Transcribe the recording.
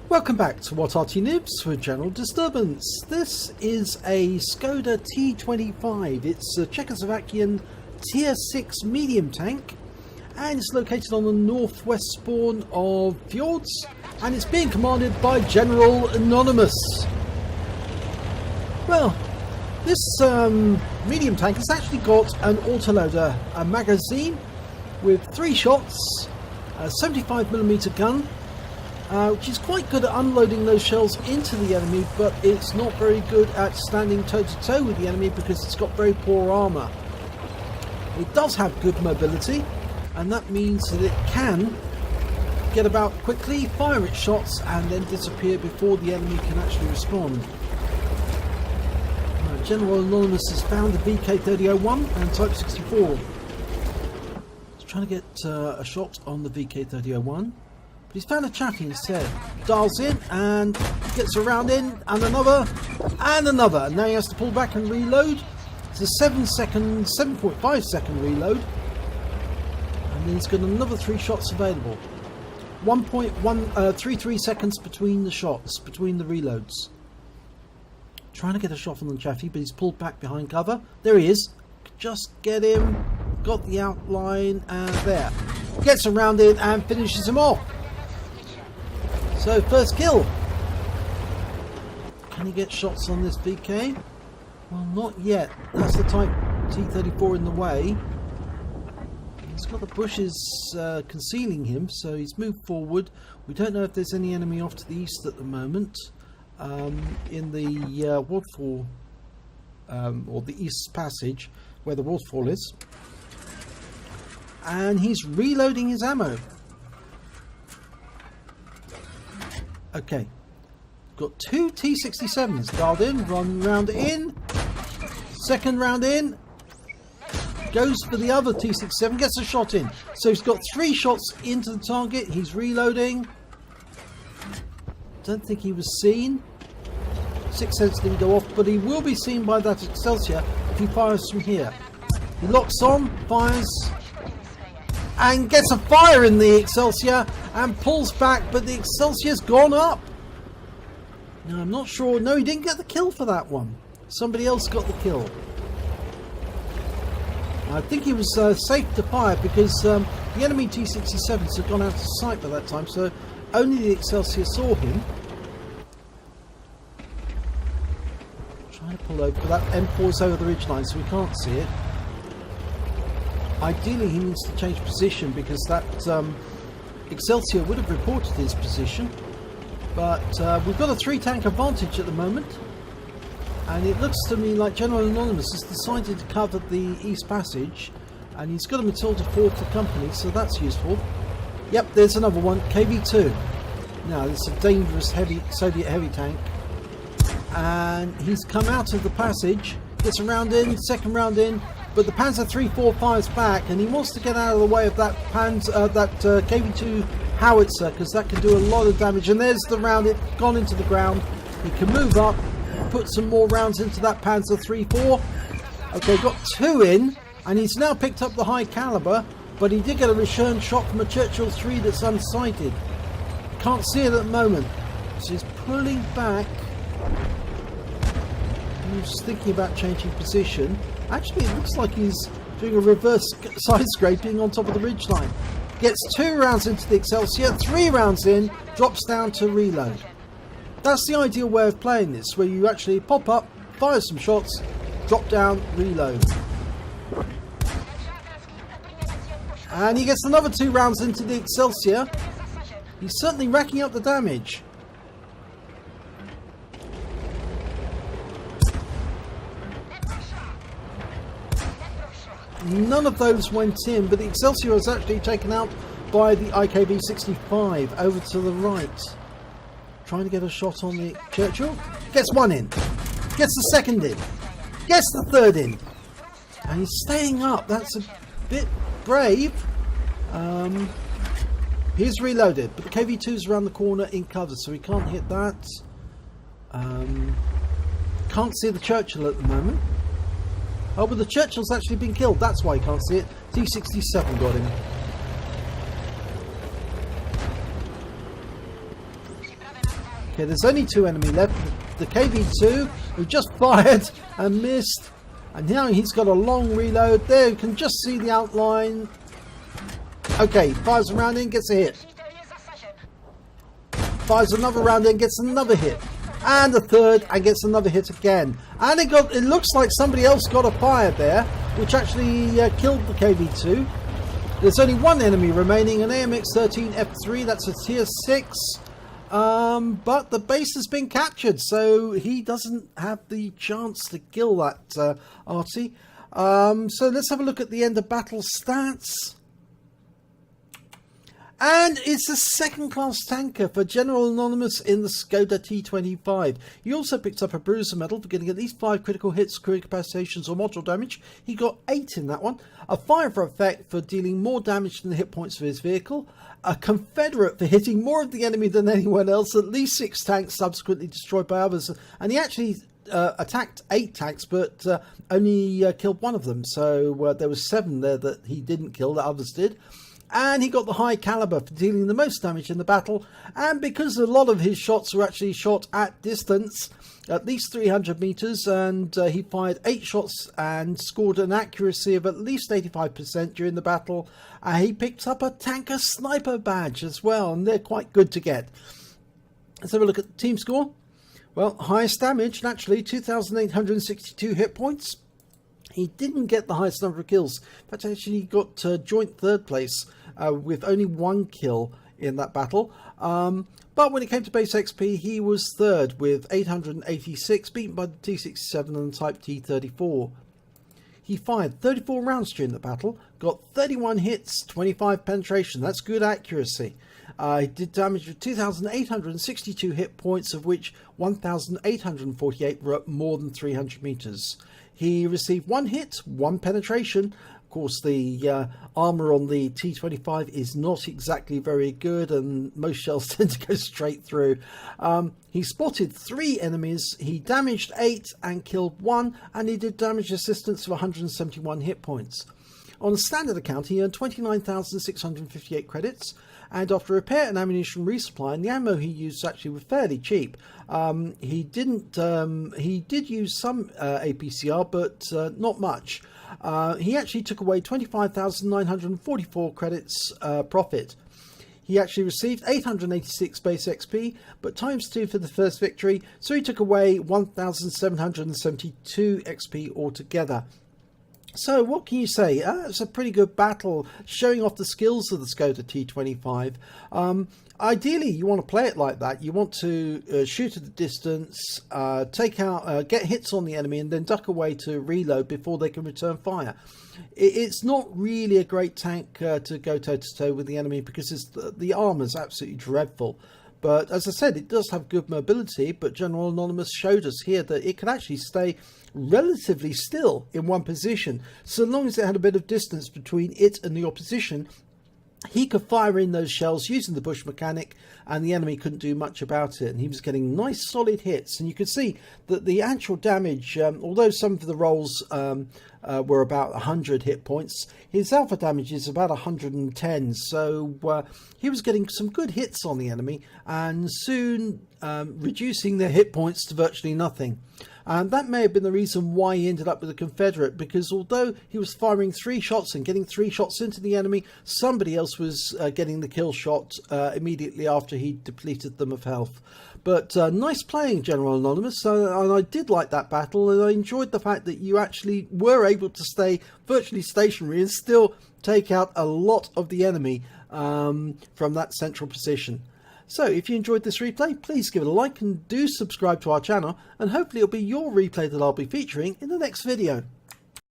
Welcome back to What Arty Noobs for General Disturbance. This is a Škoda T25. It's a Czechoslovakian Tier 6 medium tank, and it's located on the northwest spawn of Fjords, and it's being commanded by General Anonymous. Well, this medium tank has actually got an autoloader, a magazine with 3 shots, a 75mm gun, which is quite good at unloading those shells into the enemy, but it's not very good at standing toe-to-toe with the enemy because it's got very poor armour. It does have good mobility, and that means that it can get about quickly, fire its shots, and then disappear before the enemy can actually respond. General Anonymous has found the VK3001 and Type 64. He's trying to get a shot on the VK3001. But he's found a chappie instead. Dials in and gets a round in, and another, and another. And now he has to pull back and reload. It's a 7.5 second reload. And then he's got another 3 shots available. 1.133 seconds between the shots, between the reloads. Trying to get a shot on the chaffee, but he's pulled back behind cover. There he is. Just get him. Got the outline, and there. Gets around it and finishes him off. So, first kill. Can he get shots on this VK? Well, not yet. That's the Type T34 in the way. He's got the bushes concealing him, so he's moved forward. We don't know if there's any enemy off to the east at the moment. In the waterfall, or the east passage, where the waterfall is. And he's reloading his ammo. Okay, got 2 T67s dialed in, one round in, second round in, goes for the other T67, gets a shot in. So he's got 3 shots into the target, he's reloading. Don't think he was seen. 6th sense didn't go off, but he will be seen by that Excelsior if he fires from here. He locks on, fires, and gets a fire in the Excelsior and pulls back, but the Excelsior's gone up. Now I'm not sure. No, he didn't get the kill for that one. Somebody else got the kill. I think he was safe to fire because the enemy T67s had gone out of sight by that time, so only the Excelsior saw him. Trying to pull over, but that M4 is over the ridgeline, so we can't see it. Ideally he needs to change position because that Excelsior would have reported his position, but we've got a 3 tank advantage at the moment, and it looks to me like General Anonymous has decided to cover the east passage, and he's got a Matilda 4 to company, so that's useful. Yep, there's another one, KV2. Now this is a dangerous Soviet heavy tank, and he's come out of the passage, gets a round in, second round in, but the Panzer 3-4 fires back, and he wants to get out of the way of that KV2 howitzer, because that can do a lot of damage. And there's the round, it's gone into the ground. He can move up, put some more rounds into that Panzer 3-4. Okay, got 2 in, and he's now picked up the high caliber, but he did get a return shot from a Churchill 3 that's unsighted. Can't see it at the moment, so he's pulling back. He's thinking about changing position. Actually, it looks like he's doing a reverse side scraping on top of the ridgeline. Gets 2 rounds into the Excelsior, 3 rounds in, drops down to reload. That's the ideal way of playing this, where you actually pop up, fire some shots, drop down, reload. And he gets another 2 rounds into the Excelsior. He's certainly racking up the damage. None of those went in, but the Excelsior was actually taken out by the IKB-65 over to the right. Trying to get a shot on the Churchill. Gets 1 in. Gets the 2nd in. Gets the 3rd in. And he's staying up. That's a bit brave. He's reloaded, but the KV2's around the corner in cover, so he can't hit that. Can't see the Churchill at the moment. Oh, but the Churchill's actually been killed. That's why you can't see it. T67 got him. Okay, there's only 2 enemy left. The KV-2 who just fired and missed, and now he's got a long reload. There, you can just see the outline. Okay, fires a round in, gets a hit. Fires another round in, gets another hit. And a third, and gets another hit again. And it looks like somebody else got a fire there, which actually killed the KV-2. There's only 1 enemy remaining, an AMX-13 F3, that's a tier 6. But the base has been captured, so he doesn't have the chance to kill that Arty. So let's have a look at the end of battle stats. And it's a second-class tanker for General Anonymous in the Škoda T25. He also picked up a bruiser medal for getting at least 5 critical hits, crew incapacitations or module damage. He got 8 in that one. A fire for effect for dealing more damage than the hit points of his vehicle. A Confederate for hitting more of the enemy than anyone else. At least 6 tanks subsequently destroyed by others. And he actually attacked 8 tanks, but only killed 1 of them. So there was 7 there that he didn't kill, that others did. And he got the high caliber for dealing the most damage in the battle, and because a lot of his shots were actually shot at distance, at least 300 meters, and he fired 8 shots and scored an accuracy of at least 85% during the battle. He picked up a Tanker-Sniper badge as well, and they're quite good to get. Let's have a look at the team score. Well, highest damage, naturally, 2,862 hit points. He didn't get the highest number of kills. In fact, actually, he got joint 3rd place with only 1 kill in that battle. But when it came to base XP, he was 3rd with 886, beaten by the T67 and the Type T34. He fired 34 rounds during the battle, got 31 hits, 25 penetration. That's good accuracy. He did damage with 2,862 hit points, of which 1,848 were at more than 300 meters. He received 1 hit, 1 penetration. Of course, the armor on the T25 is not exactly very good, and most shells tend to go straight through. He spotted 3 enemies, he damaged 8 and killed 1, and he did damage assistance of 171 hit points. On a standard account, he earned 29,658 credits, and after repair and ammunition resupply, and the ammo he used actually was fairly cheap. He did use some APCR, but not much. He actually took away 25,944 credits profit. He actually received 886 base XP, but ×2 for the first victory, so he took away 1,772 XP altogether. So what can you say? It's a pretty good battle, showing off the skills of the Škoda T25. Ideally, you want to play it like that. You want to shoot at a distance, get hits on the enemy, and then duck away to reload before they can return fire. It's not really a great tank to go toe-to-toe with the enemy, because the armor's absolutely dreadful. But as I said, it does have good mobility, but General Anonymous showed us here that it can actually stay relatively still in one position. So long as it had a bit of distance between it and the opposition, he could fire in those shells using the bush mechanic, and the enemy couldn't do much about it. And he was getting nice solid hits, and you could see that the actual damage, although some of the rolls were about 100 hit points, his alpha damage is about 110, so he was getting some good hits on the enemy, and soon reducing their hit points to virtually nothing. And that may have been the reason why he ended up with a Confederate, because although he was firing 3 shots and getting 3 shots into the enemy, somebody else was getting the kill shot immediately after he depleted them of health. But nice playing, General Anonymous, and I did like that battle, and I enjoyed the fact that you actually were able to stay virtually stationary and still take out a lot of the enemy from that central position. So if you enjoyed this replay, please give it a like and do subscribe to our channel, and hopefully it'll be your replay that I'll be featuring in the next video.